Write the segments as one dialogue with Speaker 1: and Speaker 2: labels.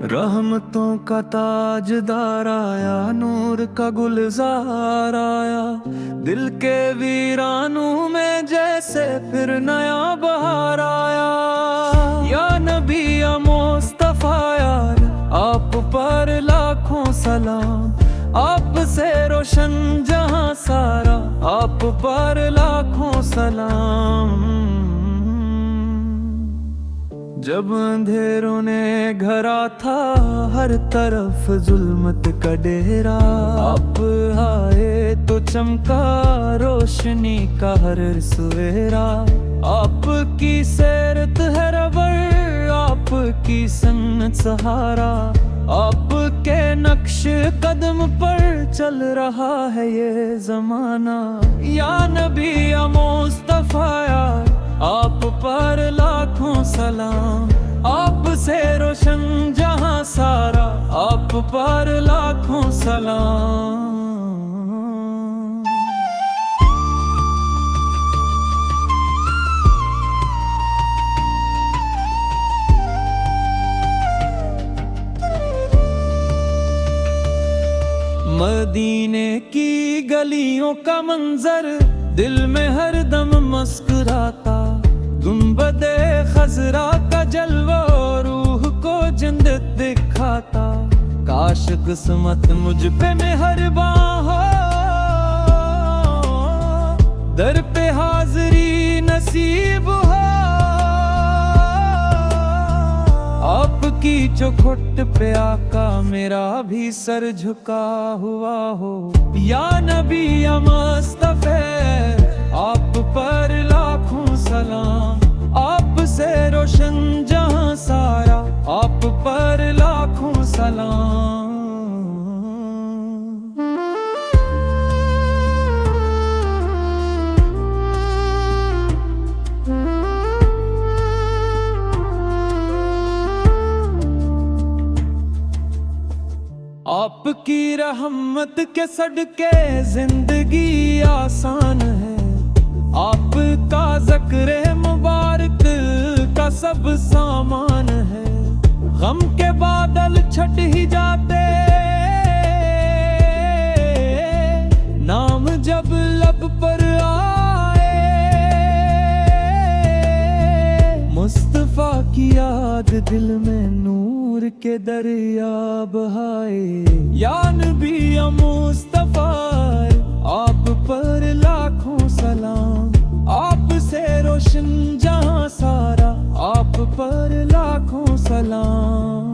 Speaker 1: रहमतों का ताजदार आया, नूर का गुलजार आया, दिल के वीरानों में जैसे फिर नया बहार आया। या नबी या मुस्तफा यार, आप पर लाखों सलाम, आपसे रोशन जहां सारा, आप पर लाखों सलाम। जब अंधेरों ने घरा था, हर तरफ जुल्मत का डेरा, आप आए तो चमका रोशनी का हर सवेरा। आपकी सैरत है रबर, आपकी सन्नत सहारा, आपके नक्श कदम पर चल रहा है ये जमाना। या नबी या मुस्तफा यार, आप पर लाखों सलाम, आपसे रोशन जहां सारा, आप पर लाखों सलाम। मदीने की गलियों का मंजर दिल में हरदम मुस्कुराता, गुंबदे खजरा का जलवा रूह को जिंदत दिखाता। काश किस्मत मुझ पे मेहरबान हो, दर पे हाजिरी नसीब हो, आपकी चौखट पे आका मेरा भी सर झुका हुआ हो। या नबी या मुस्तफा, आप पर लाखों सलाम, आपसे रोशन जहां सारा, आप पर लाखों सलाम। आपकी रहमत के सदके जिंदगी आसान है, आपका ज़िक्र मुबारक का सब सामान है। गम के बादल छट ही जाते, नाम जब लब पर आए, मुस्तफा की याद दिल में नूर के दरिया बहाए। या नबी या मुस्तफा, आप पर लाखों सलाम, आपसे रोशन जहां सारा, आप पर लाखों सलाम।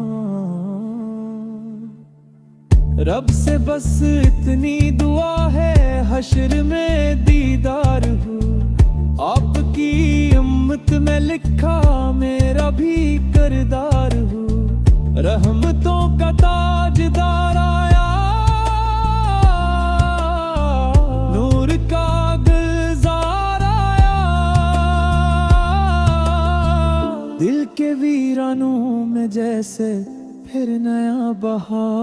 Speaker 1: रब से बस इतनी दुआ है, हश्र में दीदार हो, आपकी उम्मत में लिखा मेरा भी किरदार हो। रहमतों का ताजदार आया, नूर का गुलजार आया, दिल के वीरानों में जैसे फिर नया बहार